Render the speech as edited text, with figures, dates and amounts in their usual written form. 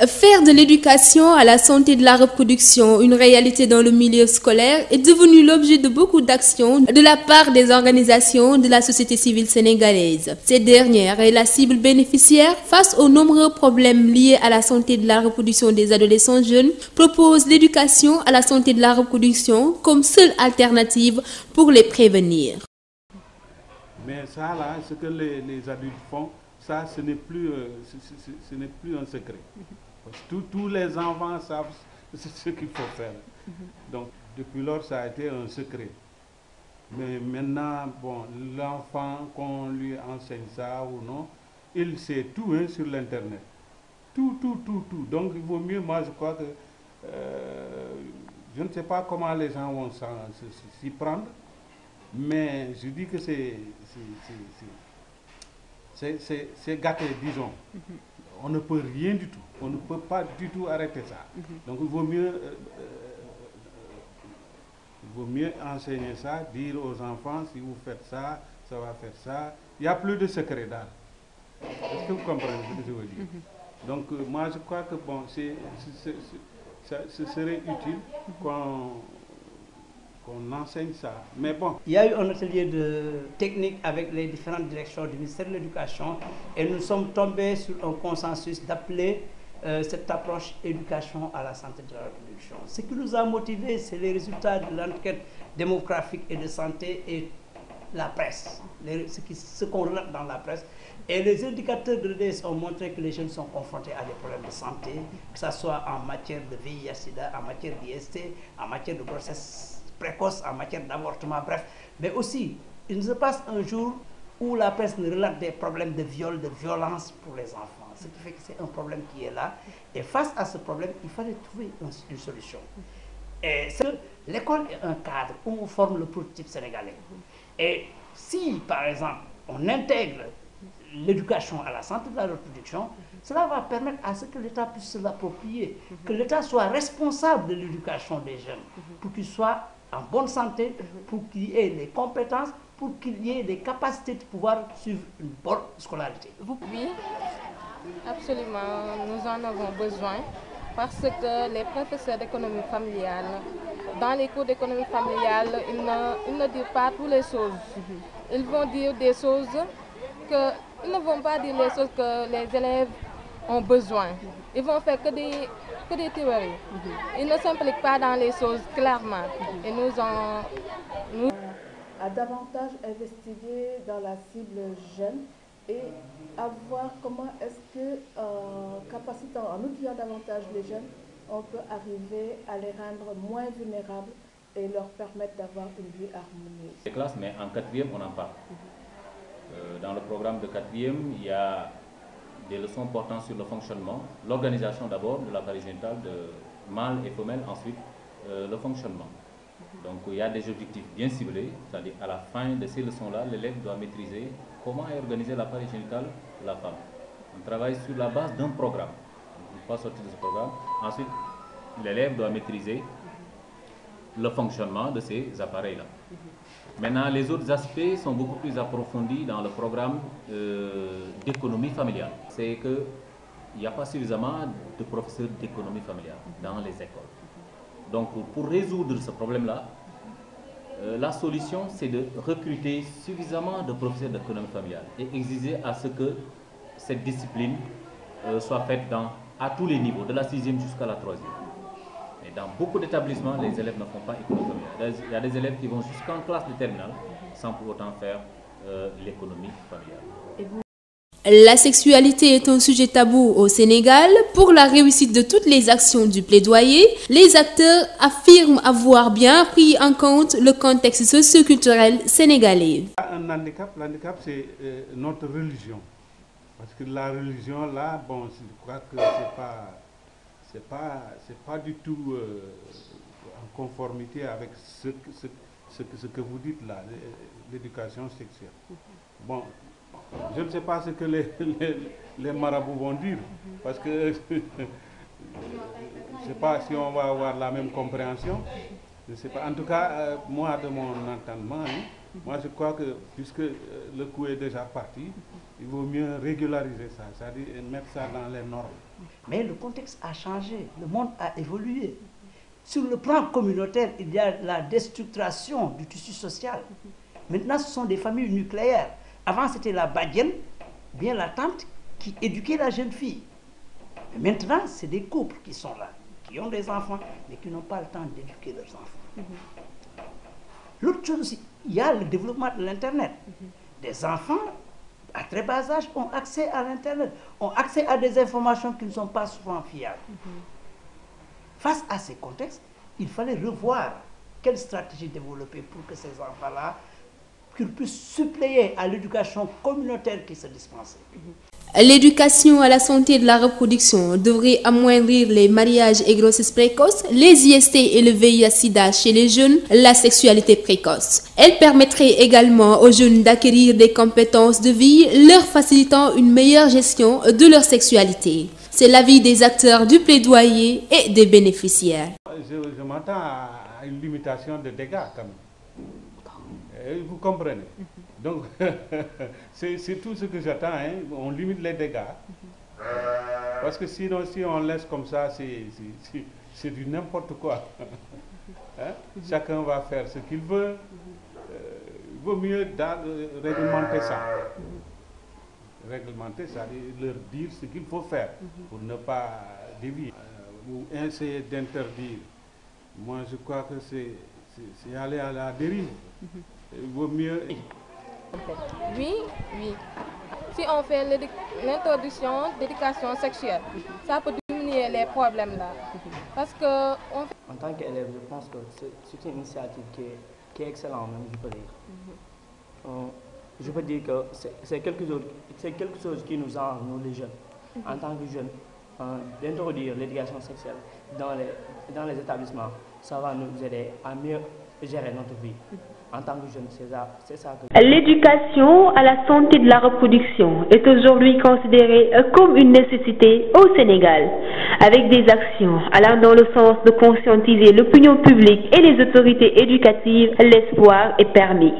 Faire de l'éducation à la santé de la reproduction une réalité dans le milieu scolaire est devenu l'objet de beaucoup d'actions de la part des organisations de la société civile sénégalaise. Cette dernière est la cible bénéficiaire face aux nombreux problèmes liés à la santé de la reproduction des adolescents jeunes, propose l'éducation à la santé de la reproduction comme seule alternative pour les prévenir. Mais ça là, ce que les adultes font, ça ce n'est plus, ce n'est plus un secret. Parce que tous les enfants savent ce qu'il faut faire. Donc, depuis lors, ça a été un secret. Mais maintenant, bon, l'enfant, qu'on lui enseigne ça ou non, il sait tout sur l'Internet. Tout. Donc, il vaut mieux, moi, je crois que... je ne sais pas comment les gens vont s'y prendre, mais je dis que c'est gâté, disons. On ne peut rien du tout. On ne peut pas du tout arrêter ça. Donc il vaut mieux enseigner ça, dire aux enfants, si vous faites ça, ça va faire ça. Il n'y a plus de secret d'art. Est-ce que vous comprenez ce que je veux dire? Donc moi je crois que bon, ce serait utile qu'on enseigne ça. Mais bon. Il y a eu un atelier de technique avec les différentes directions du ministère de l'Éducation et nous sommes tombés sur un consensus d'appeler cette approche éducation à la santé de la reproduction. Ce qui nous a motivés, c'est les résultats de l'enquête démographique et de santé et la presse, ce qu'on relate dans la presse. Et les indicateurs de l'EDS ont montré que les jeunes sont confrontés à des problèmes de santé, que ce soit en matière de VIH/SIDA, en matière d'IST, en matière de grossesse précoce, en matière d'avortement, bref. Mais aussi, il ne se passe un jour où la presse ne relate des problèmes de viol, de violence pour les enfants. Ce qui fait que c'est un problème qui est là. Et face à ce problème, il fallait trouver une solution. Et l'école est un cadre où on forme le prototype sénégalais. Et si, par exemple, on intègre l'éducation à la santé de la reproduction, cela va permettre à ce que l'État puisse se l'approprier, que l'État soit responsable de l'éducation des jeunes, pour qu'ils soient en bonne santé, pour qu'il y ait les compétences, pour qu'il y ait les capacités de pouvoir suivre une bonne scolarité. Oui, absolument, nous en avons besoin parce que les professeurs d'économie familiale, dans les cours d'économie familiale, ils ne disent pas toutes les choses. Ils vont dire des choses ils ne vont pas dire les choses que les élèves ont besoin. Ils vont faire que des théories. Ils ne s'impliquent pas dans les choses clairement. Et nous à davantage investiguer dans la cible jeune et à voir comment est-ce que, en outillant davantage les jeunes, on peut arriver à les rendre moins vulnérables et leur permettre d'avoir une vie harmonieuse. Les classes, mais en quatrième, on en parle. Dans le programme de quatrième, il y a des leçons portant sur le fonctionnement, l'organisation d'abord de l'appareil génital de mâle et femelle, ensuite le fonctionnement. Donc il y a des objectifs bien ciblés, c'est-à-dire à la fin de ces leçons-là, l'élève doit maîtriser comment est organisé l'appareil génital de la femme. On travaille sur la base d'un programme. On ne peut pas sortir de ce programme. Ensuite, l'élève doit maîtriser le fonctionnement de ces appareils-là. Maintenant, les autres aspects sont beaucoup plus approfondis dans le programme d'économie familiale. C'est qu'il n'y a pas suffisamment de professeurs d'économie familiale dans les écoles. Donc, pour résoudre ce problème-là, la solution, c'est de recruter suffisamment de professeurs d'économie familiale et exiger à ce que cette discipline soit faite à tous les niveaux, de la 6e jusqu'à la 3e. Et dans beaucoup d'établissements, les élèves ne font pas économie familiale. Il y a des élèves qui vont jusqu'en classe de terminale sans pour autant faire l'économie familiale. La sexualité est un sujet tabou au Sénégal. Pour la réussite de toutes les actions du plaidoyer, les acteurs affirment avoir bien pris en compte le contexte socio-culturel sénégalais. L'handicap, c'est notre religion. Parce que la religion, là, bon, je crois que c'est pas du tout en conformité avec ce que vous dites là, l'éducation sexuelle. Bon, je ne sais pas ce que les marabouts vont dire, parce que je ne sais pas si on va avoir la même compréhension. Je ne sais pas. En tout cas, moi, de mon entendement, moi je crois que puisque le coup est déjà parti, il vaut mieux régulariser ça, c'est-à-dire mettre ça dans les normes. Mais le contexte a changé, le monde a évolué. Sur le plan communautaire, il y a la déstructuration du tissu social. Maintenant, ce sont des familles nucléaires. Avant, c'était la badienne, bien la tante, qui éduquait la jeune fille. Mais maintenant, c'est des couples qui sont là, qui ont des enfants, mais qui n'ont pas le temps d'éduquer leurs enfants. L'autre chose aussi, il y a le développement de l'Internet. Des enfants, à très bas âge, ont accès à l'Internet, ont accès à des informations qui ne sont pas souvent fiables. Face à ces contextes, il fallait revoir quelle stratégie développer pour que ces enfants-là puissent suppléer à l'éducation communautaire qui se dispensait. L'éducation à la santé de la reproduction devrait amoindrir les mariages et grossesses précoces, les IST et le VIH/SIDA chez les jeunes, la sexualité précoce. Elle permettrait également aux jeunes d'acquérir des compétences de vie, leur facilitant une meilleure gestion de leur sexualité. C'est l'avis des acteurs du plaidoyer et des bénéficiaires. Je m'attends à une limitation de dégâts quand même. Vous comprenez? Donc, c'est tout ce que j'attends, hein. On limite les dégâts. Parce que sinon, si on laisse comme ça, c'est du n'importe quoi. Hein? Chacun va faire ce qu'il veut. Il vaut mieux réglementer ça. Réglementer, c'est-à-dire leur dire ce qu'il faut faire pour ne pas dévier. Ou essayer d'interdire. Moi, je crois que c'est aller à la dérive. Il vaut mieux... Oui. Si on fait l'introduction d'éducation sexuelle, ça peut diminuer les problèmes là. Parce que en tant qu'élève, je pense que c'est une initiative qui est excellente, même, je peux dire. Je peux dire que c'est quelque chose qui nous arrange, nous les jeunes. En tant que jeunes, d'introduire l'éducation sexuelle dans les établissements, ça va nous aider à mieux gérer notre vie. En tant que jeune, c'est ça que... L'éducation à la santé de la reproduction est aujourd'hui considérée comme une nécessité au Sénégal, avec des actions allant dans le sens de conscientiser l'opinion publique et les autorités éducatives. L'espoir est permis.